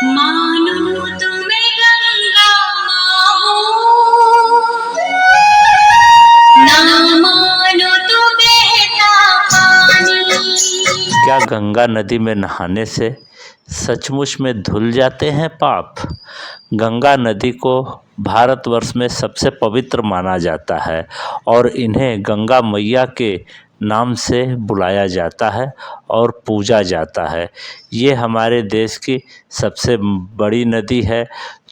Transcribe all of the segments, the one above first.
मानो तुम्हें गंगा माँ ना मानो तो बहता पानी। क्या गंगा नदी में नहाने से सचमुच में धुल जाते हैं पाप? गंगा नदी को भारतवर्ष में सबसे पवित्र माना जाता है और इन्हें गंगा मैया के नाम से बुलाया जाता है और पूजा जाता है। ये हमारे देश की सबसे बड़ी नदी है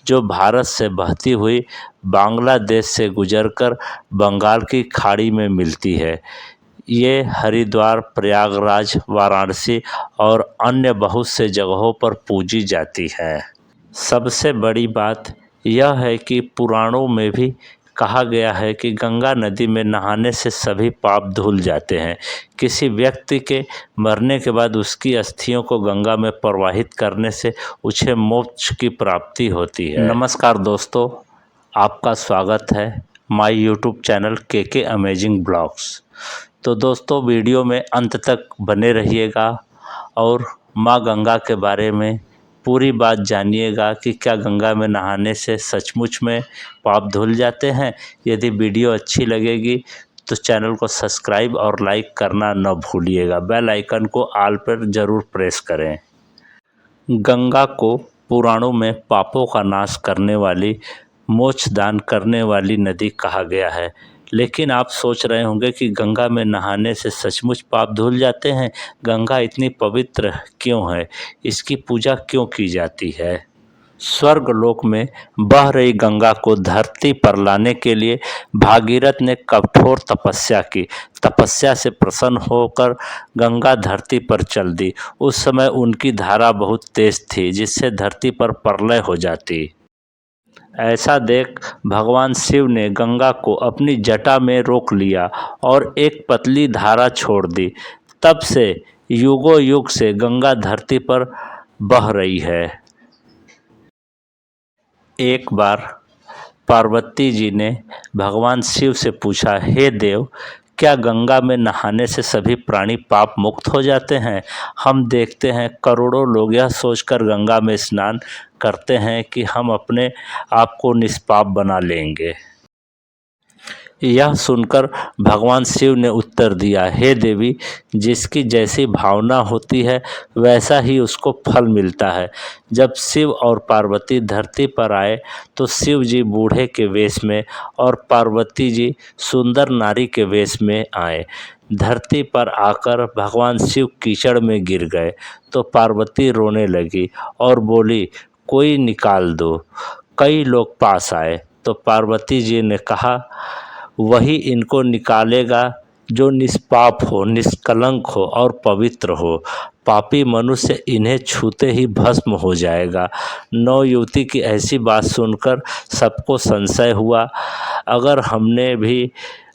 जो भारत से बहती हुई बांग्लादेश से गुजरकर बंगाल की खाड़ी में मिलती है। ये हरिद्वार, प्रयागराज, वाराणसी और अन्य बहुत से जगहों पर पूजी जाती है। सबसे बड़ी बात यह है कि पुराणों में भी कहा गया है कि गंगा नदी में नहाने से सभी पाप धुल जाते हैं। किसी व्यक्ति के मरने के बाद उसकी अस्थियों को गंगा में प्रवाहित करने से उसे मोक्ष की प्राप्ति होती है। नमस्कार दोस्तों, आपका स्वागत है माय यूट्यूब चैनल के अमेजिंग ब्लॉग्स। तो दोस्तों, वीडियो में अंत तक बने रहिएगा और माँ गंगा के बारे में पूरी बात जानिएगा कि क्या गंगा में नहाने से सचमुच में पाप धुल जाते हैं। यदि वीडियो अच्छी लगेगी तो चैनल को सब्सक्राइब और लाइक करना न भूलिएगा। बेल आइकन को ऑल पर ज़रूर प्रेस करें। गंगा को पुराणों में पापों का नाश करने वाली, मोक्ष दान करने वाली नदी कहा गया है। लेकिन आप सोच रहे होंगे कि गंगा में नहाने से सचमुच पाप धुल जाते हैं। गंगा इतनी पवित्र क्यों है? इसकी पूजा क्यों की जाती है? स्वर्गलोक में बह रही गंगा को धरती पर लाने के लिए भागीरथ ने कठोर तपस्या की। तपस्या से प्रसन्न होकर गंगा धरती पर चल दी। उस समय उनकी धारा बहुत तेज थी जिससे धरती पर प्रलय हो जाती। ऐसा देख भगवान शिव ने गंगा को अपनी जटा में रोक लिया और एक पतली धारा छोड़ दी। तब से युगों युग से गंगा धरती पर बह रही है। एक बार पार्वती जी ने भगवान शिव से पूछा, हे देव, क्या गंगा में नहाने से सभी प्राणी पाप मुक्त हो जाते हैं? हम देखते हैं करोड़ों लोग यह सोचकर गंगा में स्नान करते हैं कि हम अपने आप को निष्पाप बना लेंगे। यह सुनकर भगवान शिव ने उत्तर दिया, हे देवी, जिसकी जैसी भावना होती है वैसा ही उसको फल मिलता है। जब शिव और पार्वती धरती पर आए तो शिव जी बूढ़े के वेश में और पार्वती जी सुंदर नारी के वेश में आए। धरती पर आकर भगवान शिव कीचड़ में गिर गए तो पार्वती रोने लगी और बोली, कोई निकाल दो। कई लोग पास आए तो पार्वती जी ने कहा, वही इनको निकालेगा जो निष्पाप हो, निष्कलंक हो और पवित्र हो। पापी मनुष्य इन्हें छूते ही भस्म हो जाएगा। नौ युवती की ऐसी बात सुनकर सबको संशय हुआ। अगर हमने भी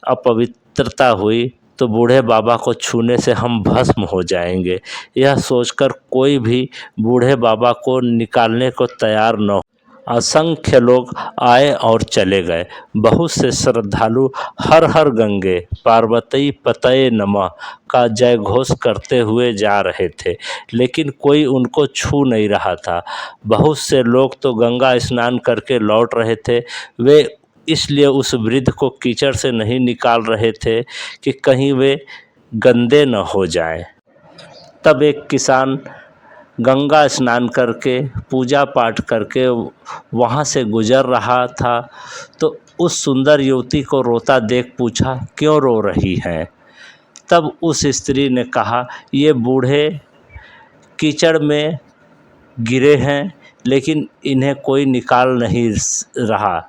अपवित्रता हुई तो बूढ़े बाबा को छूने से हम भस्म हो जाएंगे। यह सोचकर कोई भी बूढ़े बाबा को निकालने को तैयार न। असंख्य लोग आए और चले गए। बहुत से श्रद्धालु हर हर गंगे, पार्वती पतये नमः का जय घोष करते हुए जा रहे थे, लेकिन कोई उनको छू नहीं रहा था। बहुत से लोग तो गंगा स्नान करके लौट रहे थे। वे इसलिए उस वृद्ध को कीचड़ से नहीं निकाल रहे थे कि कहीं वे गंदे न हो जाएं। तब एक किसान गंगा स्नान करके, पूजा पाठ करके वहाँ से गुजर रहा था तो उस सुंदर युवती को रोता देख पूछा, क्यों रो रही हैं? तब उस स्त्री ने कहा, ये बूढ़े कीचड़ में गिरे हैं लेकिन इन्हें कोई निकाल नहीं रहा।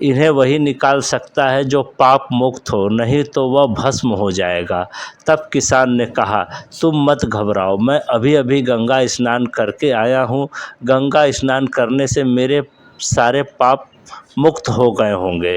इन्हें वही निकाल सकता है जो पाप मुक्त हो, नहीं तो वह भस्म हो जाएगा। तब किसान ने कहा, तुम मत घबराओ, मैं अभी अभी गंगा स्नान करके आया हूँ। गंगा स्नान करने से मेरे सारे पाप मुक्त हो गए होंगे।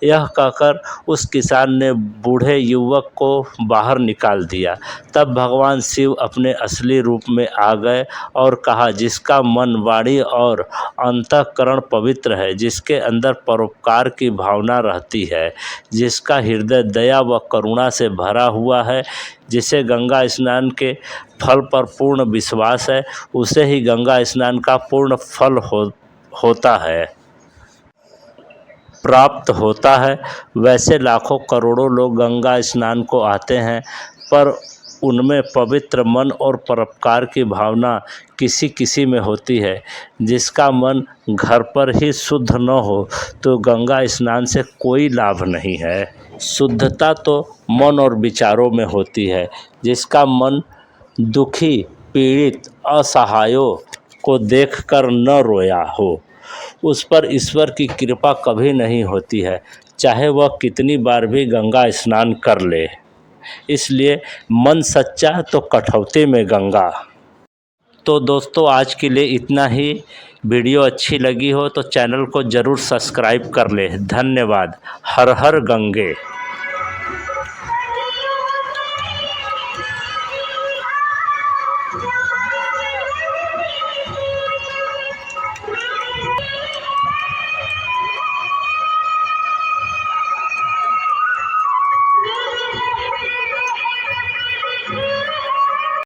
यह कहकर उस किसान ने बूढ़े युवक को बाहर निकाल दिया। तब भगवान शिव अपने असली रूप में आ गए और कहा, जिसका मन, वाणी और अंतःकरण पवित्र है, जिसके अंदर परोपकार की भावना रहती है, जिसका हृदय दया व करुणा से भरा हुआ है, जिसे गंगा स्नान के फल पर पूर्ण विश्वास है, उसे ही गंगा स्नान का पूर्ण फल होता है, प्राप्त होता है। वैसे लाखों करोड़ों लोग गंगा स्नान को आते हैं, पर उनमें पवित्र मन और परोपकार की भावना किसी किसी में होती है। जिसका मन घर पर ही शुद्ध न हो तो गंगा स्नान से कोई लाभ नहीं है। शुद्धता तो मन और विचारों में होती है। जिसका मन दुखी, पीड़ित, असहायों को देखकर न रोया हो, उस पर ईश्वर की कृपा कभी नहीं होती है, चाहे वह कितनी बार भी गंगा स्नान कर ले। इसलिए मन सच्चा तो कठौती में गंगा। तो दोस्तों, आज के लिए इतना ही। वीडियो अच्छी लगी हो तो चैनल को ज़रूर सब्सक्राइब कर ले। धन्यवाद। हर हर गंगे।